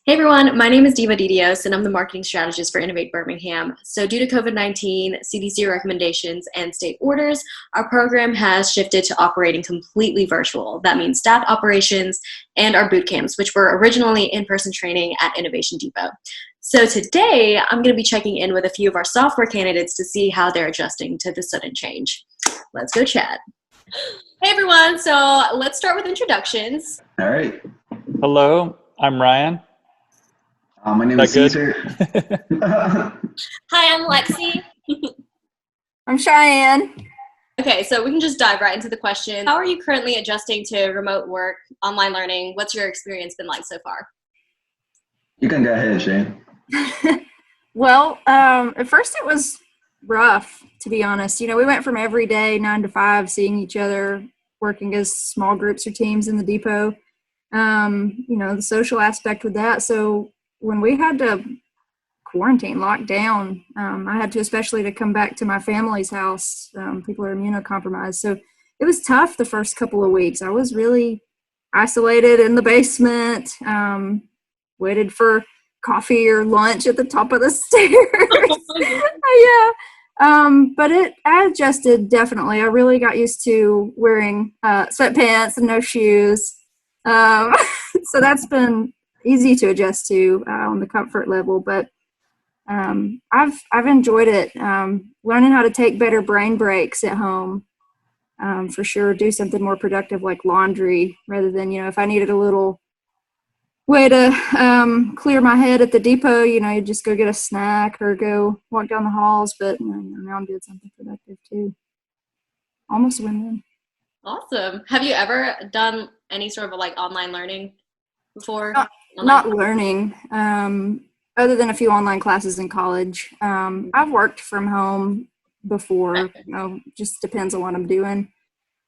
Hey everyone, my name is Diva Didios and I'm the marketing strategist for Innovate Birmingham. So due to COVID-19, CDC recommendations, and state orders, our program has shifted to operating completely virtual. That means staff operations and our boot camps, which were originally in-person training at Innovation Depot. So today, I'm going to be checking in with a few of our software candidates to see how they're adjusting to the sudden change. Let's go chat. Hey everyone, so let's start with introductions. All right. Hello, I'm Ryan. My name is Caesar. Hi, I'm Lexi. I'm Cheyenne. Okay, so we can just dive right into the question. How are you currently adjusting to remote work, online learning? What's your experience been like so far? You can go ahead, Shane. Well, at first it was rough, to be honest. We went from every day 9 to 5, seeing each other, working as small groups or teams in the depot. The social aspect with that. So when we had to quarantine, lock down, I had to, especially to come back to my family's house. People are immunocompromised. So it was tough the first couple of weeks. I was really isolated in the basement, waited for coffee or lunch at the top of the stairs. Yeah. But I adjusted, definitely. I really got used to wearing sweatpants and no shoes. So that's been easy to adjust to on the comfort level, but I've enjoyed it. Learning how to take better brain breaks at home, for sure. Do something more productive like laundry rather than, if I needed a little way to clear my head at the depot, you just go get a snack or go walk down the halls. But now I'm doing something productive too. Almost a win-win. Awesome. Have you ever done any sort of online learning before? Not learning, other than a few online classes in college. I've worked from home before, just depends on what I'm doing.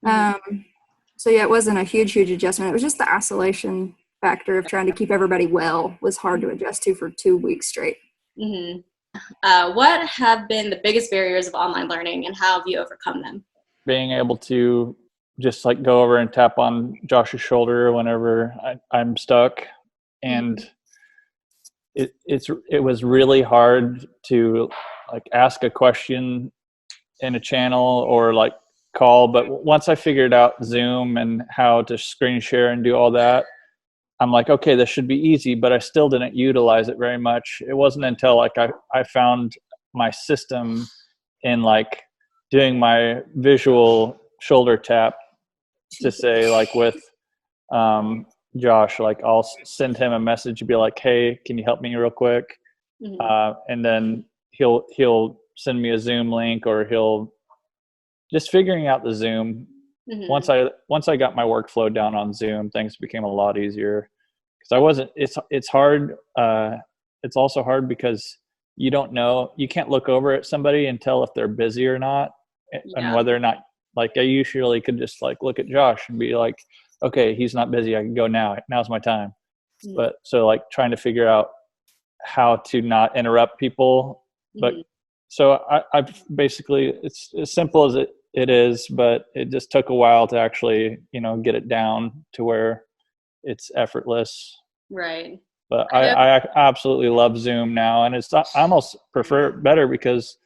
So yeah, it wasn't a huge adjustment. It was just the isolation factor of trying to keep everybody well was hard to adjust to for 2 weeks straight. Mm-hmm. What have been the biggest barriers of online learning and how have you overcome them? Being able to just go over and tap on Josh's shoulder whenever I'm stuck. And it was really hard to ask a question in a channel or call. But once I figured out Zoom and how to screen share and do all that, I'm like, okay, this should be easy, but I still didn't utilize it very much. It wasn't until I found my system in doing my visual shoulder tap to say with Josh, I'll send him a message and be like, hey, can you help me real quick? Mm-hmm. And then he'll send me a Zoom link, or he'll just figuring out the Zoom. Mm-hmm. Once I got my workflow down on Zoom, things became a lot easier because it's hard. It's also hard because you don't know, you can't look over at somebody and tell if they're busy or not. Yeah. And whether or not, I usually could just look at Josh and be like, okay, he's not busy, I can go now. Now's my time. Mm-hmm. But so trying to figure out how to not interrupt people. Mm-hmm. But so I've basically, it's as simple as it is, but it just took a while to actually, get it down to where it's effortless. Right. But I absolutely love Zoom now. And I almost prefer it better because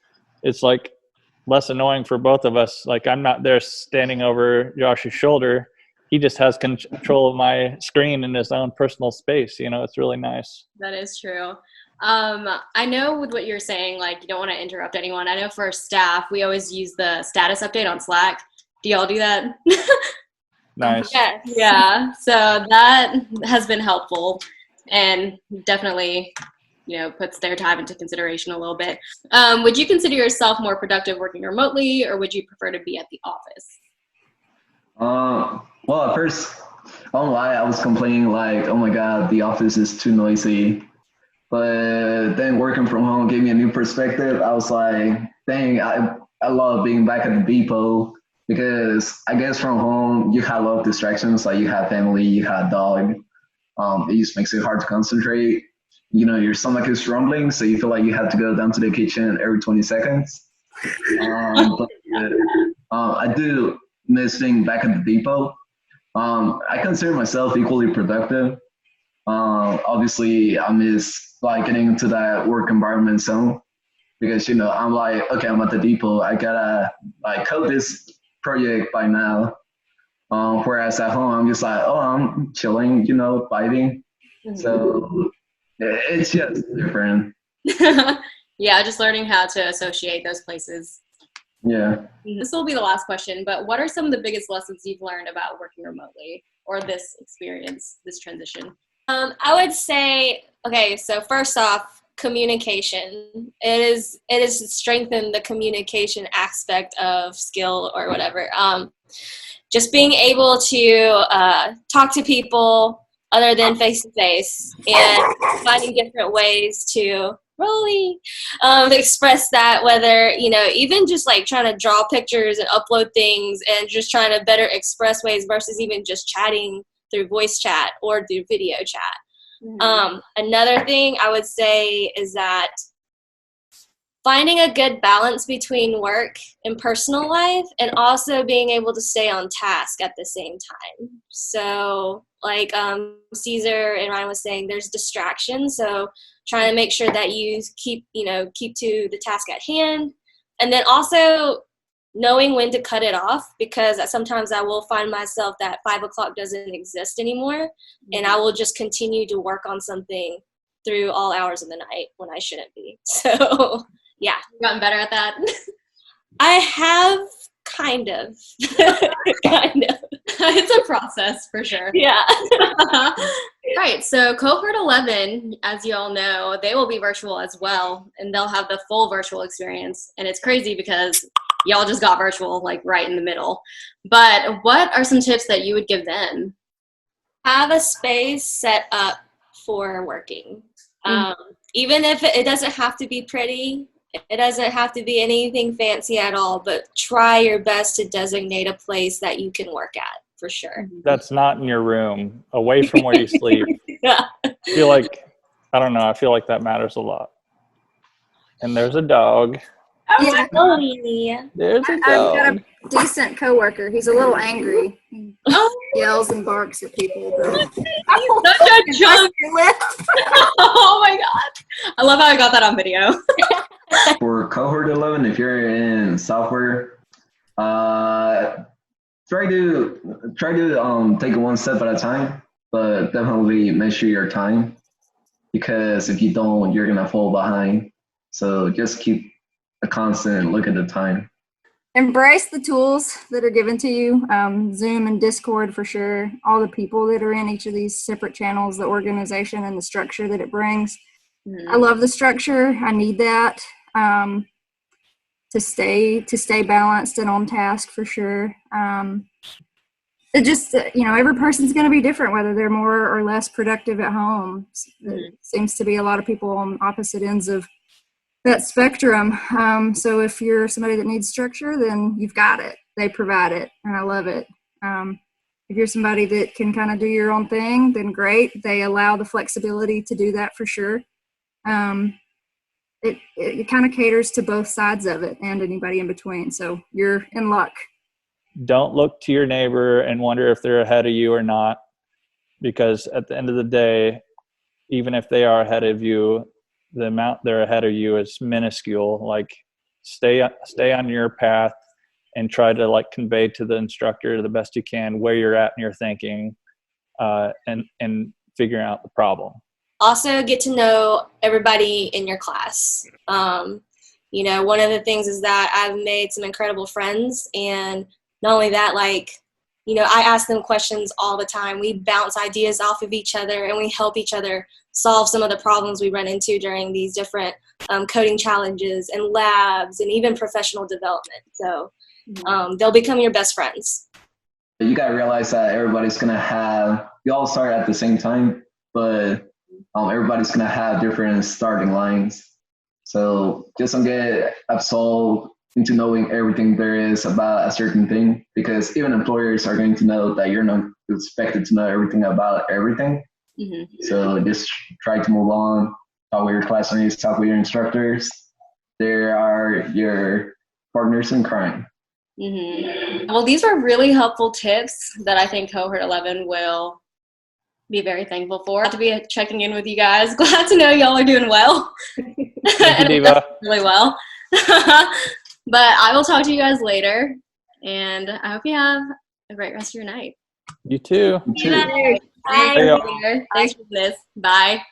it's less annoying for both of us. I'm not there standing over Josh's shoulder. He just has control of my screen in his own personal space. It's really nice. That is true. I know with what you're saying, you don't want to interrupt anyone. I know for staff, we always use the status update on Slack. Do y'all do that? Nice. Yeah. So that has been helpful and definitely, puts their time into consideration a little bit. Would you consider yourself more productive working remotely, or would you prefer to be at the office? Well, at first, I won't lie, I was complaining oh my God, the office is too noisy. But then working from home gave me a new perspective. I was like, dang, I love being back at the depot because I guess from home, you have a lot of distractions. You have family, you have dog. It just makes it hard to concentrate. Your stomach is rumbling, so you feel like you have to go down to the kitchen every 20 seconds. But I do miss being back at the depot. I consider myself equally productive. Obviously, I miss like getting into that work environment zone because I'm like, okay, I'm at the depot. I gotta like code this project by now. Whereas at home, I'm just like, oh, I'm chilling, vibing. So it's just different. Yeah, just learning how to associate those places. Yeah. This will be the last question, but what are some of the biggest lessons you've learned about working remotely or this experience, this transition? I would say, okay, so first off, communication. It is strengthened the communication aspect of skill or whatever. Just being able to talk to people other than face to face and finding different ways to really express that, whether, even just like trying to draw pictures and upload things and just trying to better express ways versus even just chatting through voice chat or through video chat. Another thing I would say is that finding a good balance between work and personal life and also being able to stay on task at the same time. So like Caesar and Ryan was saying, there's distractions. So trying to make sure that you keep to the task at hand. And then also knowing when to cut it off, because sometimes I will find myself that 5 o'clock doesn't exist anymore. And I will just continue to work on something through all hours of the night when I shouldn't be. So yeah. You've gotten better at that? I have kind of. Kind of. It's a process for sure. Yeah. Right. So Cohort 11, as you all know, they will be virtual as well, and they'll have the full virtual experience. And it's crazy because y'all just got virtual, like right in the middle. But what are some tips that you would give them? Have a space set up for working. Even if it doesn't have to be pretty, it doesn't have to be anything fancy at all, but try your best to designate a place that you can work at, for sure. That's not in your room, away from where you sleep. Yeah. I feel like that matters a lot. And there's a dog. Yeah, There's a I've dog. got a decent coworker. He's a little angry. He yells and barks at people. But Such a junk. Oh my god. I love how I got that on video. For Cohort 11, if you're in software, try to take it one step at a time, but definitely measure your time, because if you don't, you're gonna fall behind. So just keep a constant look at the time. Embrace the tools that are given to you. Zoom and Discord for sure. All the people that are in each of these separate channels, the organization and the structure that it brings. I love the structure. I need that to stay balanced and on task for sure. It just, every person's going to be different, whether they're more or less productive at home. It seems to be a lot of people on opposite ends of that spectrum. So if you're somebody that needs structure, then you've got it. They provide it, and I love it. If you're somebody that can kind of do your own thing, then great. They allow the flexibility to do that for sure. It kind of caters to both sides of it and anybody in between. So you're in luck. Don't look to your neighbor and wonder if they're ahead of you or not, because at the end of the day, even if they are ahead of you, the amount they're ahead of you is minuscule. Like stay on your path and try to like convey to the instructor the best you can where you're at in your thinking, and figuring out the problem. Also get to know everybody in your class. One of the things is that I've made some incredible friends, and not only that, I ask them questions all the time. We bounce ideas off of each other, and we help each other solve some of the problems we run into during these different coding challenges and labs and even professional development. So they'll become your best friends. You got to realize that everybody's going to you all start at the same time, but everybody's going to have different starting lines. So just don't get absolved into knowing everything there is about a certain thing, because even employers are going to know that you're not expected to know everything about everything. So just try to move on, talk with your classmates, talk with your instructors. They are your partners in crime. Well, these were really helpful tips that I think Cohort 11 will be very thankful for. To be checking in with you guys. Glad to know y'all are doing well. Thank you, Diva. Really well. But I will talk to you guys later, and I hope you have a great rest of your night. You too. You too. Bye. Bye, y'all. Thanks for this. Bye.